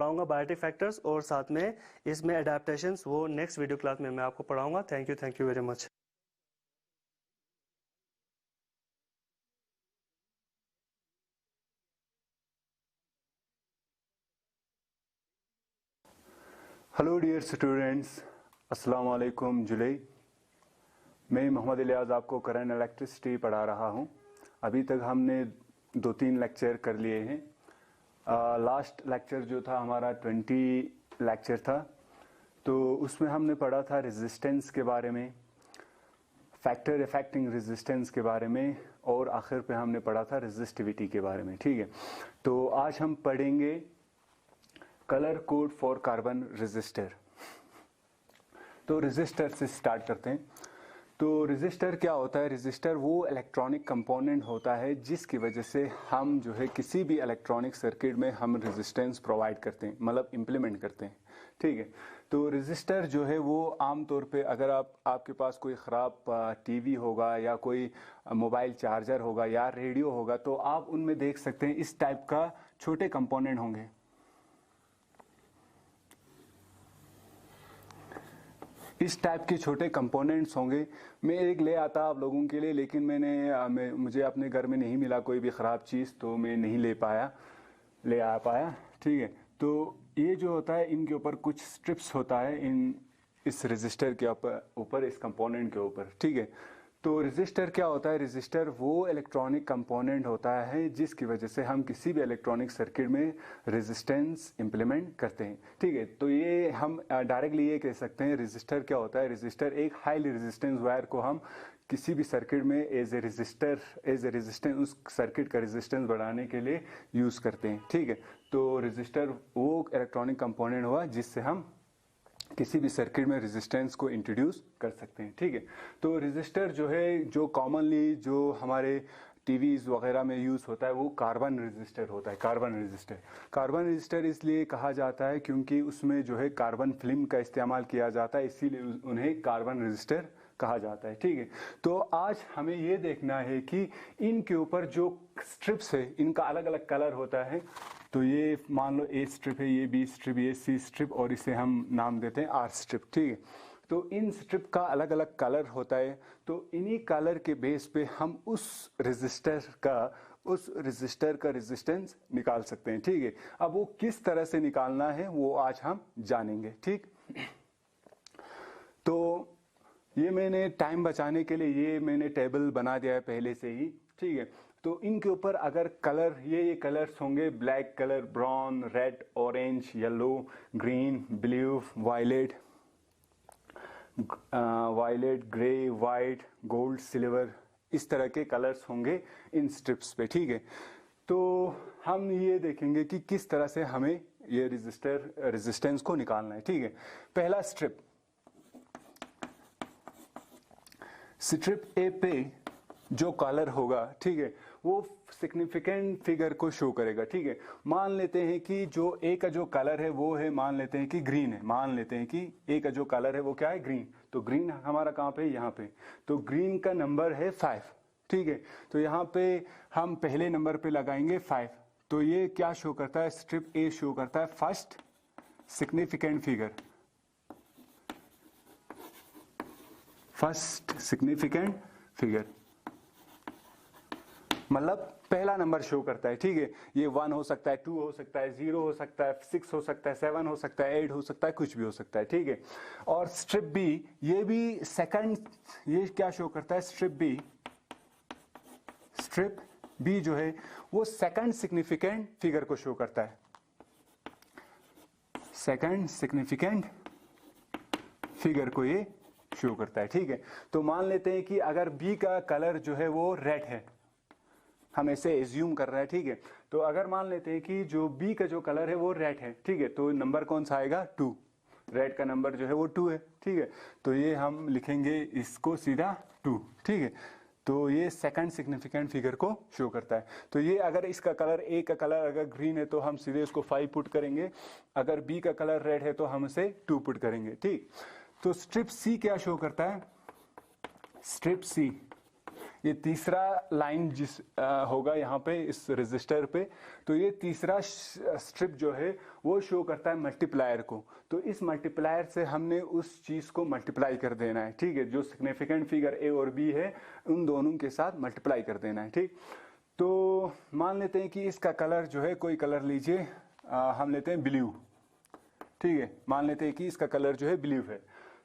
पढ़ाऊंगा biotic factors और साथ में इसमें अडेप्टेशंस वो नेक्स्ट वीडियो क्लास में मैं आपको पढ़ाऊंगा। Thank you very much. Hello dear students, अस्सलाम वालेकुम जुलै। मैं मोहम्मद इलियास आपको करंट इलेक्ट्रिसिटी पढ़ा रहा हूँ। अभी तक हमने 2-3 लेक्चर कर लिए हैं। लास्ट लेक्चर जो था हमारा 20 लेक्चर था, तो उसमें हमने पढ़ा था रेजिस्टेंस के बारे में, फैक्टर अफेक्टिंग रेजिस्टेंस के बारे में, और आखिर पे हमने पढ़ा था रेजिस्टिविटी के बारे में। ठीक है, तो आज हम पढ़ेंगे colour code for carbon resistor. तो रेजिस्टर से स्टार्ट करते हैं। तो रेजिस्टर क्या होता है? रेजिस्टर वो इलेक्ट्रॉनिक कंपोनेंट होता है जिसकी वजह से हम जो है किसी भी इलेक्ट्रॉनिक सर्किट में हम रेजिस्टेंस प्रोवाइड करते हैं, मतलब इम्प्लीमेंट करते हैं। ठीक है, तो रेजिस्टर जो है वो आमतौर पे अगर आपके पास कोई ख़राब टीवी होगा या कोई मोबाइल चार्जर होगा या रेडियो होगा, तो आप उनमें देख सकते हैं इस टाइप का छोटे कंपोनेंट होंगे। इस टाइप के छोटे कंपोनेंट्स होंगे। मैं एक ले आता आप लोगों के लिए, लेकिन मुझे अपने घर में नहीं मिला कोई भी ख़राब चीज़, तो मैं नहीं ले आ पाया। ठीक है, तो ये जो होता है इनके ऊपर कुछ स्ट्रिप्स होता है इस रेजिस्टर के ऊपर इस कंपोनेंट के ऊपर। ठीक है, तो रेजिस्टर क्या होता है? रेजिस्टर वो इलेक्ट्रॉनिक कंपोनेंट होता है जिसकी वजह से हम किसी भी इलेक्ट्रॉनिक सर्किट में रेजिस्टेंस इंप्लीमेंट करते हैं। ठीक है, तो ये हम डायरेक्टली ये कह सकते हैं रेजिस्टर क्या होता है। रेजिस्टर एक हाईली रेजिस्टेंस वायर को हम किसी भी सर्किट में एज ए रेजिस्टेंस उस सर्किट का रेजिस्टेंस बढ़ाने के लिए यूज़ करते हैं। ठीक है, तो रेजिस्टर वो इलेक्ट्रॉनिक कंपोनेंट हुआ जिससे हम किसी भी सर्किट में रेजिस्टेंस को इंट्रोड्यूस कर सकते हैं। ठीक है, तो रेजिस्टर जो है, जो कॉमनली जो हमारे टीवीज वगैरह में यूज़ होता है, वो कार्बन रेजिस्टर होता है। कार्बन रेजिस्टर इसलिए कहा जाता है क्योंकि उसमें जो है कार्बन फिल्म का इस्तेमाल किया जाता है, इसीलिए उन्हें कार्बन रेजिस्टर कहा जाता है। ठीक है, तो आज हमें ये देखना है कि इनके ऊपर जो स्ट्रिप्स है इनका अलग अलग कलर होता है। तो ये मान लो ए स्ट्रिप है, ये बी स्ट्रिप, ये सी स्ट्रिप, और इसे हम नाम देते हैं आर स्ट्रिप। ठीक है, तो इन स्ट्रिप का अलग अलग कलर होता है। तो इन्हीं कलर के बेस पे हम उस रेजिस्टर का रेजिस्टेंस निकाल सकते हैं। ठीक है, अब वो किस तरह से निकालना है वो आज हम जानेंगे। ठीक, तो ये मैंने टाइम बचाने के लिए ये मैंने टेबल बना दिया है पहले से ही। ठीक है, तो इनके ऊपर अगर कलर ये कलर्स होंगे, black colour, brown, red, orange, yellow, green, blue, violet, grey, white, gold, silver, इस तरह के कलर्स होंगे इन स्ट्रिप्स पे। ठीक है, तो हम ये देखेंगे कि किस तरह से हमें ये रेजिस्टेंस को निकालना है। ठीक है, पहला स्ट्रिप ए पे जो कलर होगा, ठीक है, वो सिग्निफिकेंट फिगर को शो करेगा। ठीक है, मान लेते हैं कि जो ए का जो कलर है वो है, मान लेते हैं कि ग्रीन है। मान लेते हैं कि ए का जो कलर है वो क्या है? ग्रीन। तो ग्रीन हमारा कहाँ पे? यहाँ पे। तो ग्रीन का नंबर है 5। ठीक है, तो यहाँ पे हम पहले नंबर पे लगाएंगे 5। तो ये क्या शो करता है? स्ट्रिप ए शो करता है फर्स्ट सिग्निफिकेंट फिगर, मतलब पहला नंबर शो करता है। ठीक है, ये 1 हो सकता है, 2 हो सकता है, 0 हो सकता है, 6 हो सकता है, 7 हो सकता है, 8 हो सकता है, कुछ भी हो सकता है। ठीक है, और स्ट्रिप बी, ये भी सेकंड, ये क्या शो करता है? स्ट्रिप बी जो है वो सेकंड सिग्निफिकेंट फिगर को शो करता है। सेकंड सिग्निफिकेंट फिगर को ये शो करता है। ठीक है, तो मान लेते हैं कि अगर बी का कलर जो है वो रेड है, हम ऐसे एज्यूम कर रहे हैं। ठीक है, तो अगर मान लेते हैं कि जो बी का जो कलर है वो रेड है, ठीक है, तो नंबर कौन सा आएगा? 2। रेड का नंबर जो है वो 2 है। ठीक है, तो ये हम लिखेंगे इसको सीधा 2। ठीक है, तो ये सेकंड सिग्निफिकेंट फिगर को शो करता है। तो ये अगर इसका कलर, ए का कलर अगर ग्रीन है तो हम सीधे इसको 5 पुट करेंगे, अगर बी का कलर रेड है तो हम इसे 2 पुट करेंगे। ठीक, तो स्ट्रिप सी क्या शो करता है? स्ट्रिप सी ये तीसरा लाइन जिस होगा यहाँ पे इस रजिस्टर पे, तो ये तीसरा स्ट्रिप जो है वो शो करता है मल्टीप्लायर को। तो इस मल्टीप्लायर से हमने उस चीज को मल्टीप्लाई कर देना है, ठीक है। जो सिग्निफिकेंट फिगर ए और बी है उन दोनों के साथ मल्टीप्लाई कर देना है, ठीक। तो मान लेते हैं कि इसका कलर जो है, कोई कलर लीजिए, हम लेते हैं ब्लू, ठीक है। मान लेते हैं कि इसका कलर जो है ब्लू है।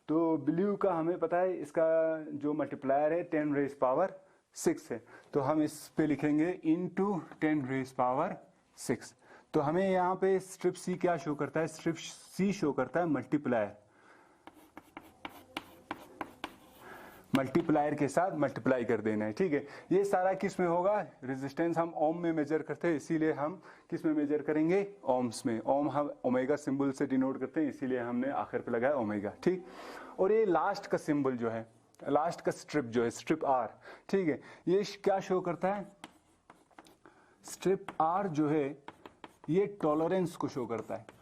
तो ब्लू का हमें पता है इसका जो मल्टीप्लायर है 10 रेज पावर 6 है। तो हम इस पे लिखेंगे इनटू 10 रेज पावर 6। तो हमें यहाँ पे स्ट्रिप सी क्या शो करता है? स्ट्रिप सी शो करता है मल्टीप्लायर, मल्टीप्लायर के साथ मल्टीप्लाई कर देना है, ठीक है। ये सारा किस में होगा? रेजिस्टेंस हम ओम में मेजर करते हैं, इसीलिए हम किस में मेजर करेंगे? ओम्स में। ओम हम ओमेगा सिंबल से डिनोट करते हैं, इसीलिए हमने आखिर पे लगाया ओमेगा, ठीक। और ये लास्ट का सिंबल जो है, लास्ट का स्ट्रिप जो है, स्ट्रिप आर, ठीक है, ये क्या शो करता है? स्ट्रिप आर जो है ये टॉलरेंस को शो करता है।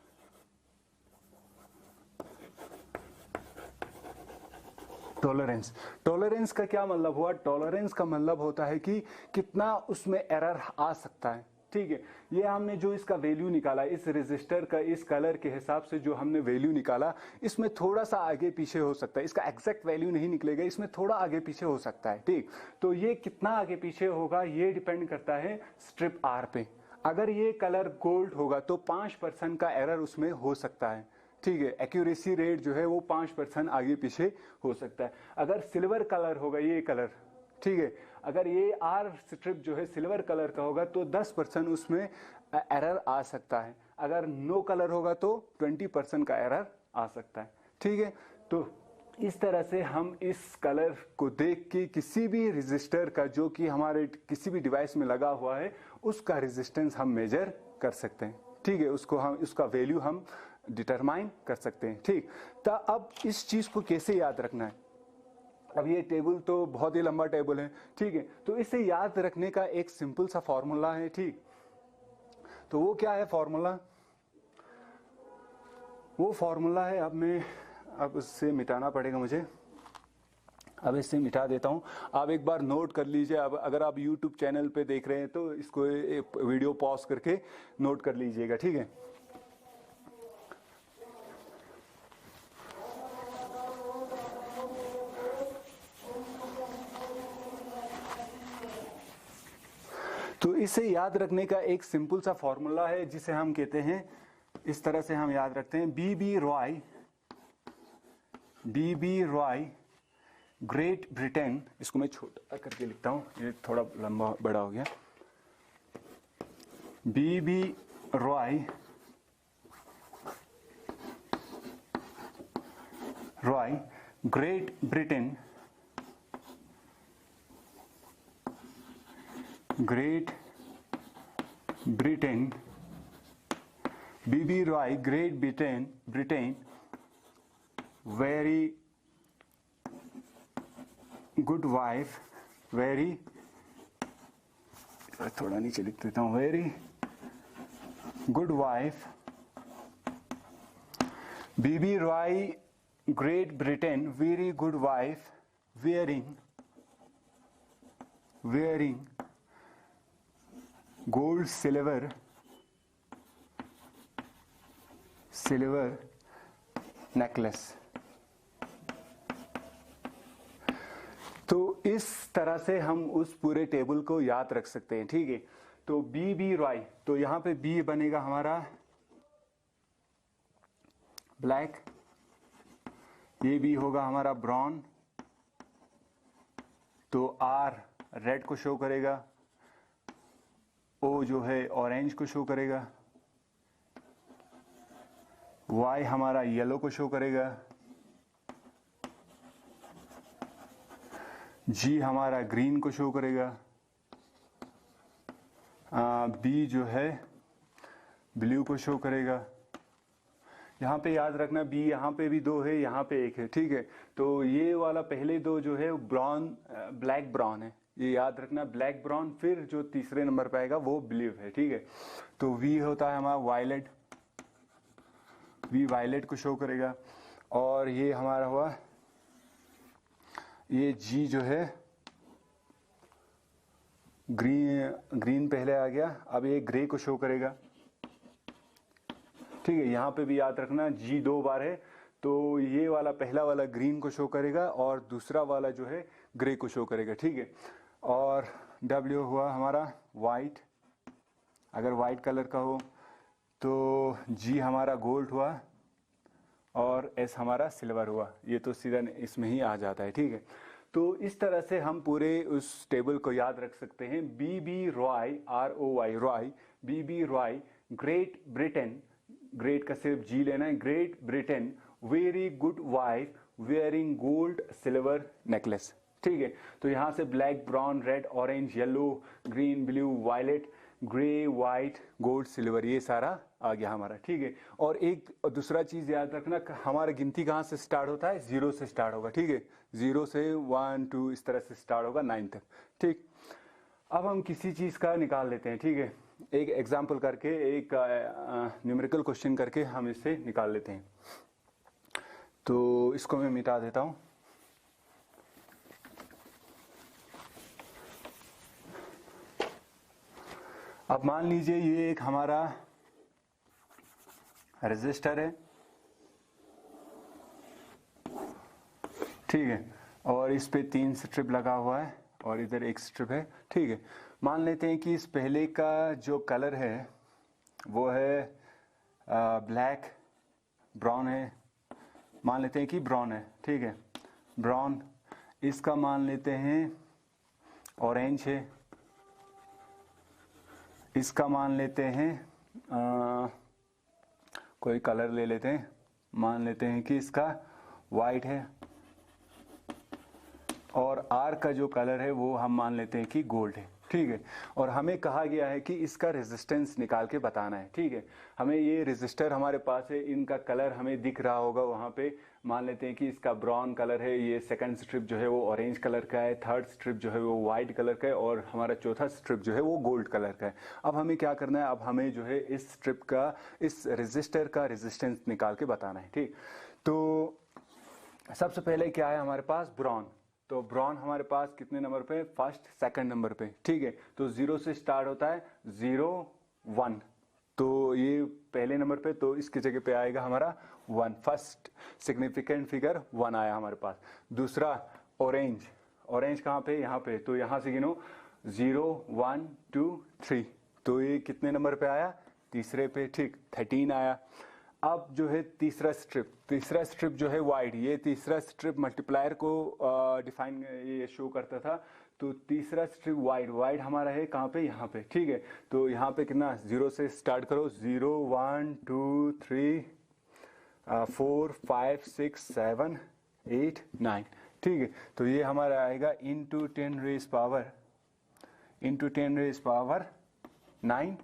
टॉलरेंस, टॉलरेंस का क्या मतलब हुआ? टॉलरेंस का मतलब होता है कि कितना उसमें एरर आ सकता है, ठीक है। ये हमने जो इसका वैल्यू निकाला, इस रेजिस्टर का इस कलर के हिसाब से जो हमने वैल्यू निकाला, इसमें थोड़ा सा आगे पीछे हो सकता है। इसका एग्जैक्ट वैल्यू नहीं निकलेगा, इसमें थोड़ा आगे पीछे हो सकता है, ठीक। तो ये कितना आगे पीछे होगा ये डिपेंड करता है स्ट्रिप आर पे। अगर ये कलर गोल्ड होगा तो 5% का एरर उसमें हो सकता है, ठीक है। एक्यूरेसी रेट जो है वो 5% आगे पीछे हो सकता है। अगर सिल्वर कलर होगा ये कलर, ठीक है, अगर ये आर स्ट्रिप जो है सिल्वर कलर का होगा तो 10% उसमें एरर आ सकता है। अगर नो कलर होगा तो 20% का एरर आ सकता है, ठीक है। तो इस तरह से हम इस कलर को देख के किसी भी रेजिस्टर का जो कि हमारे किसी भी डिवाइस में लगा हुआ है उसका रेजिस्टेंस हम मेजर कर सकते हैं, ठीक है। उसको हम, उसका वैल्यू हम डिटरमाइन कर सकते हैं, ठीक। तो अब इस चीज को कैसे याद रखना है? अब ये टेबल तो बहुत ही लंबा टेबल है, ठीक है। तो इसे याद रखने का एक सिंपल सा फॉर्मूला है, ठीक। तो वो क्या है फॉर्मूला? वो फॉर्मूला है, अब इससे मिटाना पड़ेगा मुझे, अब इससे मिटा देता हूं। आप एक बार नोट कर लीजिए। अब अगर आप YouTube चैनल पे देख रहे हैं तो इसको वीडियो पॉज करके नोट कर लीजिएगा, ठीक है। तो इसे याद रखने का एक सिंपल सा फॉर्मूला है जिसे हम कहते हैं, इस तरह से हम याद रखते हैं, बीबी रॉय ग्रेट ब्रिटेन। इसको मैं छोटा करके लिखता हूं, ये थोड़ा लंबा बड़ा हो गया। B B Roy great Britain, B B Roy great Britain very good wife, थोड़ा नीचे लिख देता हूं, very good wife, B B Roy great Britain very good wife, wearing gold silver necklace। तो इस तरह से हम उस पूरे टेबल को याद रख सकते हैं, ठीक है। तो बीबी रॉय, तो यहां पे बी बनेगा हमारा ब्लैक, ये भी होगा हमारा ब्राउन, तो आर रेड को शो करेगा, ओ जो है ऑरेंज को शो करेगा, वाई हमारा येलो को शो करेगा, जी हमारा ग्रीन को शो करेगा, बी जो है ब्लू को शो करेगा। यहाँ पे याद रखना बी यहाँ पे भी 2 है, यहाँ पे 1 है, ठीक है। तो ये वाला पहले 2 जो है ब्लैक ब्राउन है, ये याद रखना, ब्लैक ब्राउन। फिर जो तीसरे नंबर पे आएगा वो ब्लू है, ठीक है। तो वी होता है हमारा वायलेट, वी वायलेट को शो करेगा। और ये हमारा हुआ, ये जी जो है ग्रीन पहले आ गया, अब ये ग्रे को शो करेगा। ठीक है, यहाँ पे भी याद रखना G 2 बार है, तो ये वाला पहला वाला ग्रीन को शो करेगा और दूसरा वाला जो है ग्रे को शो करेगा। ठीक है, और W हुआ हमारा वाइट, अगर वाइट कलर का हो तो G हमारा गोल्ड हुआ और S हमारा सिल्वर हुआ। ये तो सीधा इसमें ही आ जाता है। ठीक है, तो इस तरह से हम पूरे उस टेबल को याद रख सकते हैं। BB Roy, ROY Roy, BB Roy, great Britain, great का सिर्फ G लेना है, great Britain very good wife wearing gold silver necklace. ठीक है, तो यहाँ से black, brown, red, orange, yellow, green, blue, violet, grey, white, gold, silver, ये सारा आ गया हमारा। ठीक है, और एक दूसरा चीज याद रखना, हमारा गिनती कहाँ से स्टार्ट होता है? 0 से स्टार्ट होगा। ठीक है, 0 से 1 2 इस तरह से स्टार्ट होगा 9 तक। ठीक, अब हम किसी चीज का निकाल लेते हैं। ठीक है, एक एग्जाम्पल करके, एक न्यूमेरिकल क्वेश्चन करके हम इसे निकाल लेते हैं। तो इसको मैं मिटा देता हूं। अब मान लीजिए ये एक हमारा रेजिस्टर है। ठीक है, और इस पे 3 स्ट्रिप लगा हुआ है और इधर एक स्ट्रिप है। ठीक है, मान लेते हैं कि इस पहले का जो कलर है वो है ब्लैक, ब्राउन है, मान लेते हैं कि ब्राउन है। ठीक है, ब्राउन, इसका मान लेते हैं ऑरेंज है, इसका मान लेते हैं कोई कलर ले लेते हैं, मान लेते हैं कि इसका वाइट है, और आर का जो कलर है वो हम मान लेते हैं कि गोल्ड है। ठीक है, और हमें कहा गया है कि इसका रेजिस्टेंस निकाल के बताना है। ठीक है, हमें ये रेजिस्टर हमारे पास है, इनका कलर हमें दिख रहा होगा वहाँ पे। मान लेते हैं कि इसका ब्राउन कलर है, ये सेकंड स्ट्रिप जो है वो ऑरेंज कलर का है, थर्ड स्ट्रिप जो है वो वाइट कलर का है, और हमारा चौथा स्ट्रिप जो है वो गोल्ड कलर का है। अब हमें क्या करना है? अब हमें जो है इस स्ट्रिप का, इस रेजिस्टर का रेजिस्टेंस निकाल के बताना है। ठीक, तो सबसे पहले क्या है हमारे पास? ब्राउन। तो ब्राउन हमारे पास कितने नंबर पे? फर्स्ट, सेकंड नंबर पे। ठीक है, तो 0 से स्टार्ट होता है, 0 1, तो ये पहले नंबर पे, तो इसकी जगह पे आएगा हमारा 1। फर्स्ट सिग्निफिकेंट फिगर 1 आया हमारे पास। दूसरा ऑरेंज, ऑरेंज कहाँ पे? यहाँ पे, तो यहाँ से गिनो 0 1 2 3, तो ये कितने नंबर पे आया? तीसरे पे। ठीक, 13 आया। अब जो है तीसरा स्ट्रिप जो है वाइड, ये तीसरा स्ट्रिप मल्टीप्लायर को डिफाइन ये शो करता था, तो तीसरा स्ट्रिप वाइड हमारा है कहाँ पे? यहाँ पे। ठीक है, तो यहाँ पे कितना? 0 से स्टार्ट करो, 0 1 2 3 4 5 6 7 8 9। ठीक है, तो ये हमारा आएगा इंटू 10 रेज पावर 9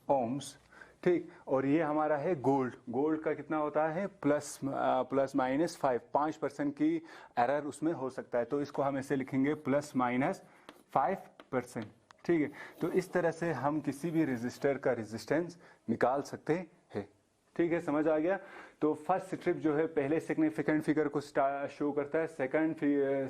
ओम्स। ठीक, और ये हमारा है गोल्ड का कितना होता है? प्लस माइनस 5% की एरर उसमें हो सकता है, तो इसको हम ऐसे लिखेंगे +-5%। ठीक है, तो इस तरह से हम किसी भी रेजिस्टर का रेजिस्टेंस निकाल सकते हैं। ठीक है, समझ आ गया? तो फर्स्ट स्ट्रिप जो है पहले सिग्निफिकेंट फिगर को शो करता है, सेकंड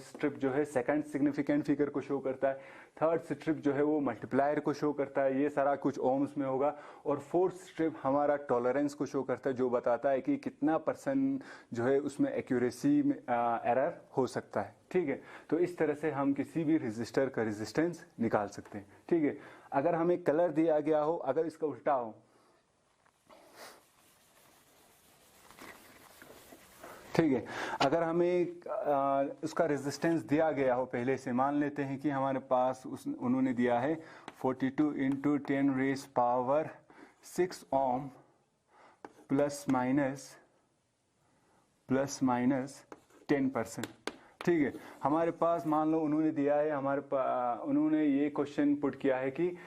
स्ट्रिप जो है सेकंड सिग्निफिकेंट फिगर को शो करता है, थर्ड स्ट्रिप जो है वो मल्टीप्लायर को शो करता है, ये सारा कुछ ओम्स में होगा, और फोर्थ स्ट्रिप हमारा टॉलरेंस को शो करता है, जो बताता है कि कितना % जो है उसमें एक्यूरेसी एरर हो सकता है। ठीक है, तो इस तरह से हम किसी भी रेजिस्टर का रेजिस्टेंस निकाल सकते हैं। ठीक है, अगर हमें कलर दिया गया हो, अगर इसका उल्टा हो, ठीक है, अगर हमें उसका रेजिस्टेंस दिया गया हो पहले से, मान लेते हैं कि हमारे पास उन्होंने दिया है 42 × 10 raise power 6 ohm plus minus 10%। ठीक है, हमारे पास मान लो उन्होंने दिया है, उन्होंने ये क्वेश्चन पुट किया है कि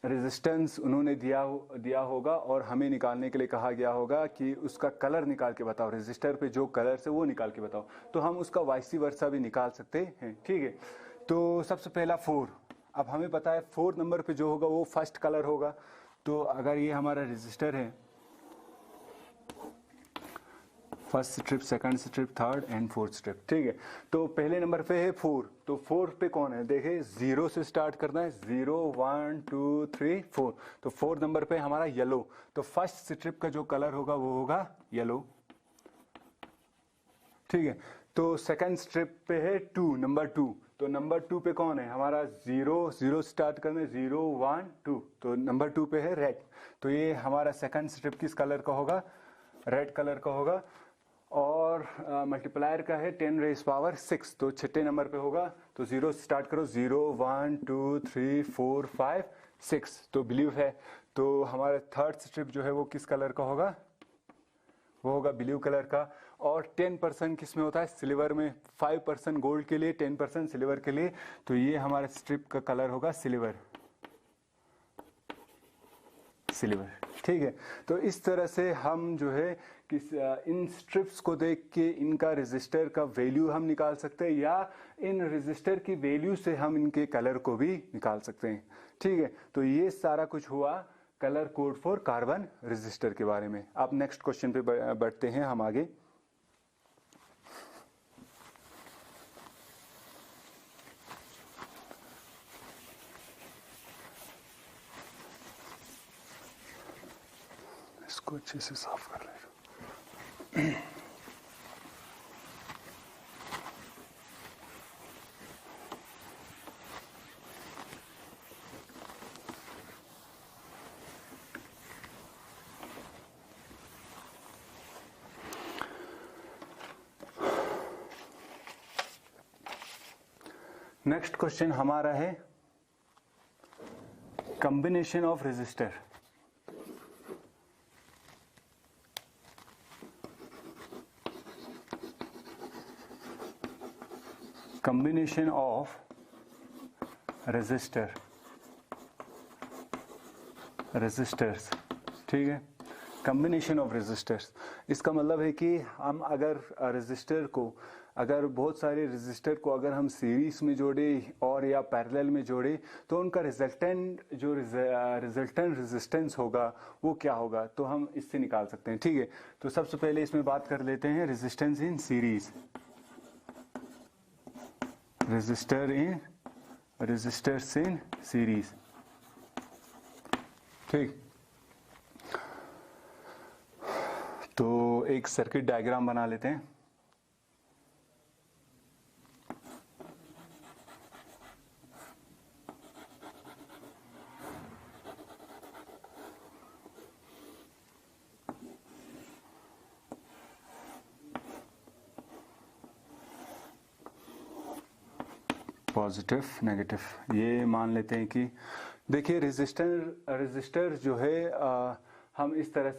रेजिस्टेंस उन्होंने दिया होगा और हमें निकालने के लिए कहा गया होगा कि उसका कलर निकाल के बताओ, रेजिस्टर पे जो कलर से वो निकाल के बताओ, तो हम उसका वाइस वर्सा भी निकाल सकते हैं। ठीक है, तो सबसे पहला 4, अब हमें पता है 4 नंबर पे जो होगा वो फर्स्ट कलर होगा, तो अगर ये हमारा रेजिस्टर है first strip, second strip, third and fourth strip. ठीक है, तो पहले नंबर पे है 4, तो 4 पे कौन है? देखिए 0 से स्टार्ट करना है, 0 1 2 3 4, तो 4 नंबर पे हमारा येलो, तो फर्स्ट स्ट्रिप का जो कलर होगा वो होगा येलो। ठीक है, तो सेकंड स्ट्रिप पे है 2, नंबर 2, तो नंबर 2 पे कौन है? हमारा 0 स्टार्ट करना है, 0 1 2, तो नंबर 2 पे है रेड, तो ये हमारा सेकंड स्ट्रिप किस कलर का होगा? रेड कलर का होगा। और मल्टीप्लायर का है 10 रेज पावर 6, तो छठे नंबर पे होगा, तो 0 स्टार्ट करो, 0 1 2 3 4 5 6, तो ब्लू है। तो हमारा थर्ड स्ट्रिप जो है वो किस कलर का होगा? वो होगा ब्लू कलर का। और 10% किस में होता है? सिल्वर में। 5% गोल्ड के लिए, 10% सिल्वर के लिए, तो ये हमारा स्ट्रिप का कलर होगा सिल्वर, सिल्वर। ठीक है, तो इस तरह से हम जो है इन स्ट्रिप्स को देख के इनका रेजिस्टर का वैल्यू हम निकाल सकते हैं, या इन रेजिस्टर की वैल्यू से हम इनके कलर को भी निकाल सकते हैं। ठीक है, तो ये सारा कुछ हुआ colour code for carbon resistor के बारे में। अब नेक्स्ट क्वेश्चन पे बढ़ते हैं हम आगे। इसको अच्छे से साफ कर लेगा। नेक्स्ट क्वेश्चन हमारा है combination of resistor. Combination of resistors. ठीक है, कॉम्बिनेशन ऑफ रेजिस्टर्स, इसका मतलब है कि हम अगर रेजिस्टर को, अगर बहुत सारे रेजिस्टर को अगर हम सीरीज में जोड़े और या पैरेलल में जोड़े, तो उनका रिजल्टेंट जो रिजल्टेंट रेजिस्टेंस होगा वो क्या होगा, तो हम इससे निकाल सकते हैं। ठीक है, तो सबसे पहले इसमें बात कर लेते हैं resistance in series. Resistors in series. ठीक, तो एक सर्किट डायग्राम बना लेते हैं। पॉजिटिव नेगेटिव, ये मान लेते हैं कि देखिए रेजिस्टर जो है हम इस तरह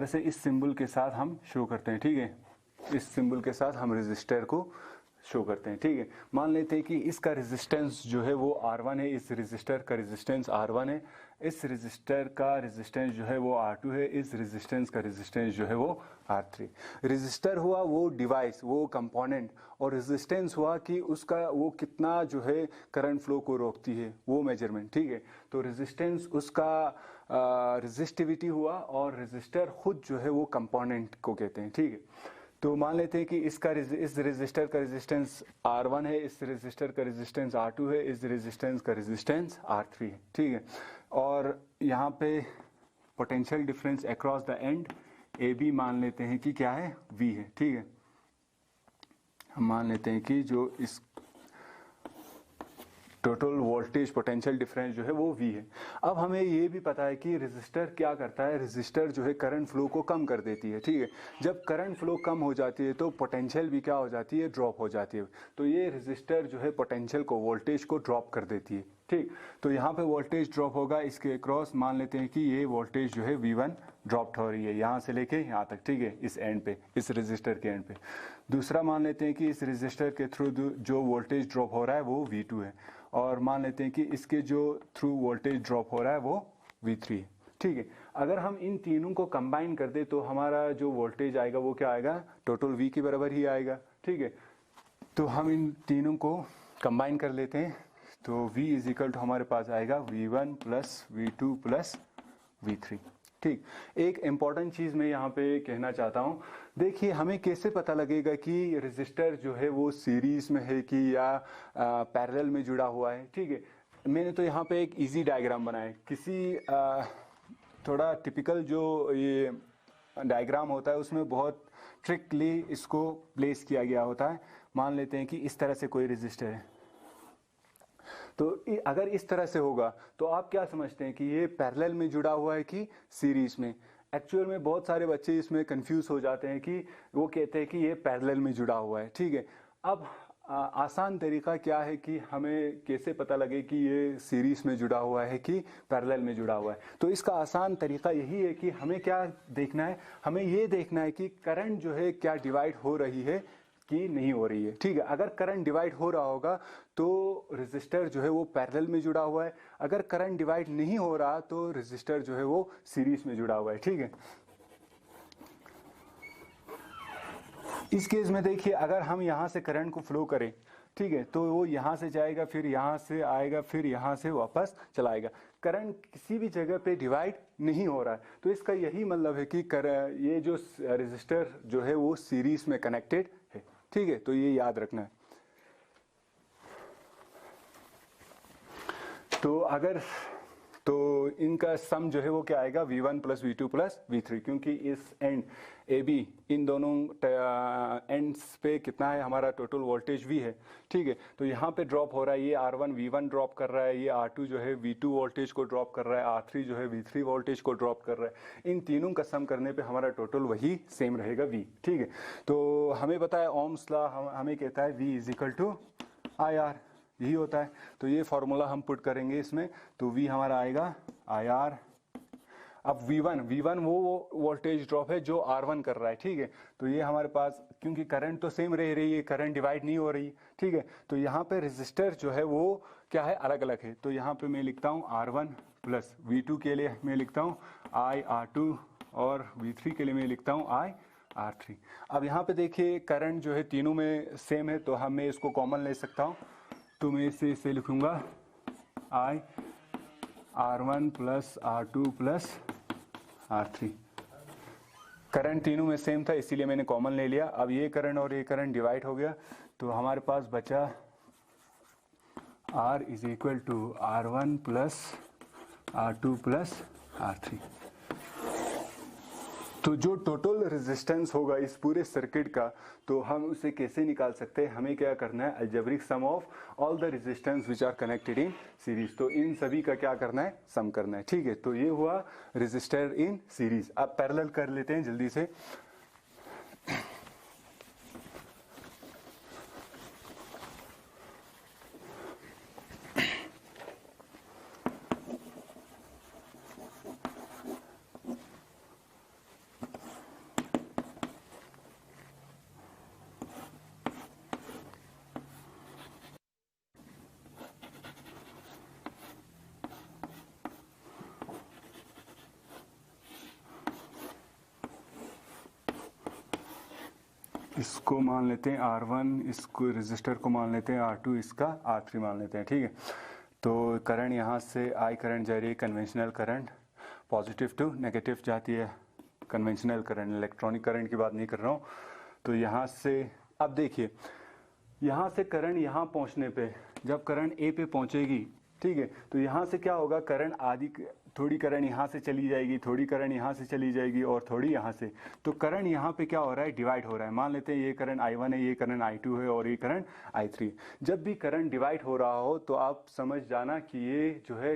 से इस सिंबल के साथ हम शो करते हैं। ठीक है, इस सिंबल के साथ हम रेजिस्टर को शो करते हैं। ठीक है, मान लेते हैं कि इसका रेजिस्टेंस जो है वो R1 है, इस रेजिस्टर का रेजिस्टेंस R1 है, इस रेजिस्टर का रेजिस्टेंस जो है वो R2 है, इस रेजिस्टेंस का रेजिस्टेंस जो है वो R3। रेजिस्टर हुआ वो डिवाइस, वो कंपोनेंट, और रेजिस्टेंस हुआ कि उसका वो कितना जो है करंट फ्लो को रोकती है, वो मेजरमेंट। ठीक है, तो रेजिस्टेंस उसका रेजिस्टिविटी हुआ, और रेजिस्टर खुद जो है वो कंपोनेंट को कहते हैं। ठीक है, तो मान लेते हैं कि इस रेजिस्टर का रेजिस्टेंस R1 है, इस रेजिस्टर का रेजिस्टेंस R2 है, इस रेजिस्टेंस का रेजिस्टेंस R3 है। ठीक है, और यहाँ पे potential difference across the end AB मान लेते हैं कि क्या है? V है। ठीक है, हम मान लेते हैं कि जो इस टोटल वोल्टेज पोटेंशियल डिफरेंस जो है वो V है। अब हमें ये भी पता है कि रेजिस्टर क्या करता है, रेजिस्टर जो है करंट फ्लो को कम कर देती है। ठीक है, जब करंट फ्लो कम हो जाती है तो पोटेंशियल भी क्या हो जाती है? ड्रॉप हो जाती है। तो ये रेजिस्टर जो है पोटेंशियल को, वोल्टेज को ड्रॉप कर देती है। ठीक, तो यहाँ पे वोल्टेज ड्रॉप होगा, इसके अक्रॉस मान लेते हैं कि ये वोल्टेज जो है V1 ड्रॉप हो रही है, यहाँ से लेके यहाँ तक। ठीक है, इस एंड पे, इस रेजिस्टर के एंड पे। दूसरा मान लेते हैं कि इस रेजिस्टर के थ्रू जो वोल्टेज ड्रॉप हो रहा है वो V2 है, और मान लेते हैं कि इसके जो थ्रू वोल्टेज ड्रॉप हो रहा है वो V3 है। ठीक है, अगर हम इन तीनों को कंबाइन कर दे तो हमारा जो वोल्टेज आएगा वो क्या आएगा? टोटल V के बराबर ही आएगा। ठीक है, तो हम इन तीनों को कंबाइन कर लेते हैं, तो V इज इक्वल टू हमारे पास आएगा V1 plus V2 plus V3। ठीक। एक इम्पॉर्टेंट चीज़ मैं यहाँ पे कहना चाहता हूँ, देखिए हमें कैसे पता लगेगा कि रजिस्टर जो है वो सीरीज में है कि या पैरेलल में जुड़ा हुआ है। ठीक है, मैंने तो यहाँ पे एक इजी डायग्राम बनाया है। किसी थोड़ा टिपिकल जो ये डायग्राम होता है उसमें बहुत ट्रिकली इसको प्लेस किया गया होता है। मान लेते हैं कि इस तरह से कोई रजिस्टर है, तो अगर इस तरह से होगा तो आप क्या समझते हैं कि ये पैरेलल में जुड़ा हुआ है कि सीरीज में। एक्चुअल में बहुत सारे बच्चे इसमें कंफ्यूज हो जाते हैं कि वो कहते हैं कि ये पैरेलल में जुड़ा हुआ है। ठीक है, अब आसान तरीका क्या है कि हमें कैसे पता लगे कि ये सीरीज में जुड़ा हुआ है कि पैरेलल में जुड़ा हुआ है। तो इसका आसान तरीका यही है कि हमें क्या देखना है, हमें ये देखना है कि करंट जो है क्या डिवाइड हो रही है कि नहीं हो रही है। ठीक है, अगर करंट डिवाइड हो रहा होगा तो रेजिस्टर जो है वो पैरेलल में जुड़ा हुआ है, अगर करंट डिवाइड नहीं हो रहा तो रेजिस्टर जो है वो सीरीज में जुड़ा हुआ है। ठीक है, इस केस में देखिए अगर हम यहाँ से करंट को फ्लो करें, ठीक है, तो वो यहाँ से जाएगा, फिर यहाँ से आएगा, फिर यहाँ से वापस चला आएगा। करंट किसी भी जगह पे डिवाइड नहीं हो रहा है, तो इसका यही मतलब है कि ये जो रेजिस्टर जो है वो सीरीज में कनेक्टेड है। ठीक है, तो ये याद रखना है। तो इनका सम जो है वो क्या आएगा, V1 plus V2 plus V3, क्योंकि इस एंड AB इन दोनों एंड्स पे कितना है हमारा टोटल वोल्टेज V है। ठीक है, तो यहाँ पे ड्रॉप हो रहा है, ये R1 V1 ड्रॉप कर रहा है, ये R2 जो है V2 वोल्टेज को ड्रॉप कर रहा है, R3 जो है V3 वोल्टेज को ड्रॉप कर रहा है। इन तीनों का सम करने पे हमारा टोटल वही सेम रहेगा V। ठीक है, तो हमें पता है ओम्स लॉ हमें कहता है V is equal to IR, यही होता है। तो ये फॉर्मूला हम पुट करेंगे इसमें, तो V हमारा आएगा IR। अब V1 वो वोल्टेज ड्रॉप है जो R1 कर रहा है। ठीक है, तो ये हमारे पास, क्योंकि करंट तो सेम रह रही है, करंट डिवाइड नहीं हो रही। ठीक है, तो यहाँ पे रेजिस्टर जो है वो क्या है, अलग अलग है। तो यहाँ पे मैं लिखता हूँ R1 प्लस V2 के लिए मैं लिखता हूँ IR2 और V3 के लिए मैं लिखता हूँ IR3। अब यहाँ पे देखिए करंट जो है तीनों में सेम है, तो मैं इसको कॉमन ले सकता हूँ। तो मैं इसे लिखूंगा R1 plus R2 plus R3। Current तीनों में सेम था इसीलिए मैंने कॉमन ले लिया। अब ये करंट और ये करंट डिवाइड हो गया, तो हमारे पास बचा R is equal to R1 plus R2 plus R3। तो जो टोटल रेजिस्टेंस होगा इस पूरे सर्किट का, तो हम उसे कैसे निकाल सकते हैं, हमें क्या करना है, algebraic sum of all the resistance which are connected in series. तो इन सभी का क्या करना है, सम करना है। ठीक है, तो ये हुआ रेजिस्टर इन सीरीज। अब पैरेलल कर लेते हैं जल्दी से। इसको मान लेते हैं R1, इसको रेजिस्टर को मान लेते हैं R2, इसका R3 मान लेते हैं। ठीक है, तो करंट यहाँ से I करंट जा रही है, conventional current, positive to negative जाती है कन्वेंशनल करंट, इलेक्ट्रॉनिक करंट की बात नहीं कर रहा हूँ। तो यहाँ से अब देखिए, यहाँ से करंट यहाँ पहुँचने पे, जब करंट A पे पहुँचेगी, ठीक है, तो यहाँ से क्या होगा, करंट आधी, थोड़ी करंट यहाँ से चली जाएगी, थोड़ी करंट यहाँ से चली जाएगी और थोड़ी यहाँ से। तो करंट यहाँ पे क्या हो रहा है, डिवाइड हो रहा है। मान लेते हैं ये करंट I1 है, ये करंट I2 है और ये करंट I3। जब भी करंट डिवाइड हो रहा हो तो आप समझ जाना कि ये जो है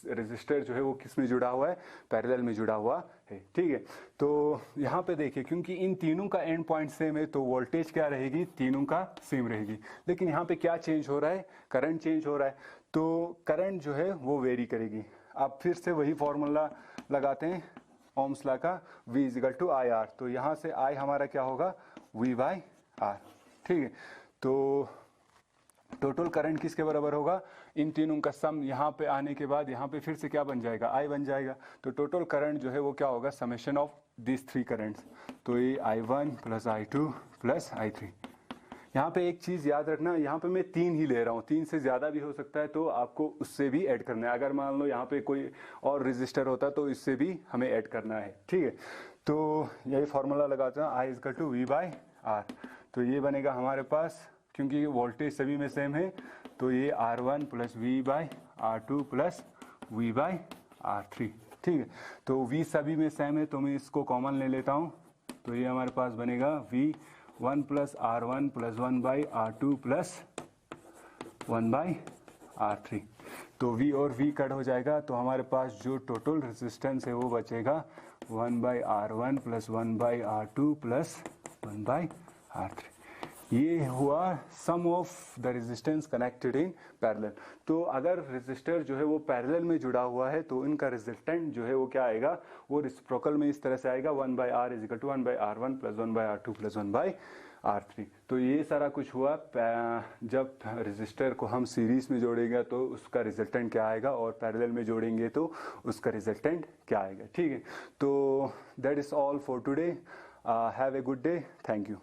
रेजिस्टर जो है वो किस में जुड़ा हुआ है, पैरेलल में जुड़ा हुआ है। ठीक है, तो यहाँ पे देखिए, क्योंकि इन तीनों का एंड पॉइंट सेम है तो वोल्टेज क्या रहेगी, तीनों का सेम रहेगी। लेकिन यहाँ पे क्या चेंज हो रहा है, करंट चेंज हो रहा है, तो करंट जो है वो वेरी करेगी। अब फिर से वही फॉर्मूला लगाते हैं ओम्स लॉ का, V is equal to IR। तो यहाँ से I हमारा क्या होगा, V बाई R। ठीक है, तो टोटल करंट किसके बराबर होगा, इन तीनों का सम यहाँ पे आने के बाद यहाँ पे फिर से क्या बन जाएगा, I बन जाएगा। तो टोटल करंट जो है वो क्या होगा, summation of this three currents. तो ये I1 plus I2 plus I3, यहाँ पे एक चीज़ याद रखना, यहाँ पे मैं 3 ही ले रहा हूँ, 3 से ज़्यादा भी हो सकता है, तो आपको उससे भी ऐड करना है। अगर मान लो यहाँ पे कोई और रजिस्टर होता तो इससे भी हमें ऐड करना है, ठीक है। तो यही फार्मूला लगाता हूँ, I इक्वल टू V/R। तो ये बनेगा हमारे पास, क्योंकि वोल्टेज सभी में सेम है, तो ये R1 plus V/R2 plus V/R3, ठीक है। तो V सभी में सेम है, तो मैं इसको कॉमन ले लेता हूँ। तो ये हमारे पास बनेगा V1 plus R1 plus 1/R2 plus 1/R3। तो V और V कट हो जाएगा, तो हमारे पास जो टोटल रेजिस्टेंस है वो बचेगा 1/R1 plus 1/R2 plus 1/R3। ये हुआ sum of the resistance connected in parallel. तो अगर रेजिस्टर जो है वो पैरेलल में जुड़ा हुआ है तो इनका रिजल्टेंट जो है वो क्या आएगा, वो रेसिप्रोकल में इस तरह से आएगा, 1/R is equal to 1/R1 plus 1/R2 plus 1/R3। तो ये सारा कुछ हुआ जब रेजिस्टर को हम सीरीज में जोड़ेंगे तो उसका रिजल्टेंट क्या आएगा, और पैरेलल में जोड़ेंगे तो उसका रिजल्टेंट क्या आएगा, ठीक है। तो that is all for today. Have a good day, thank you.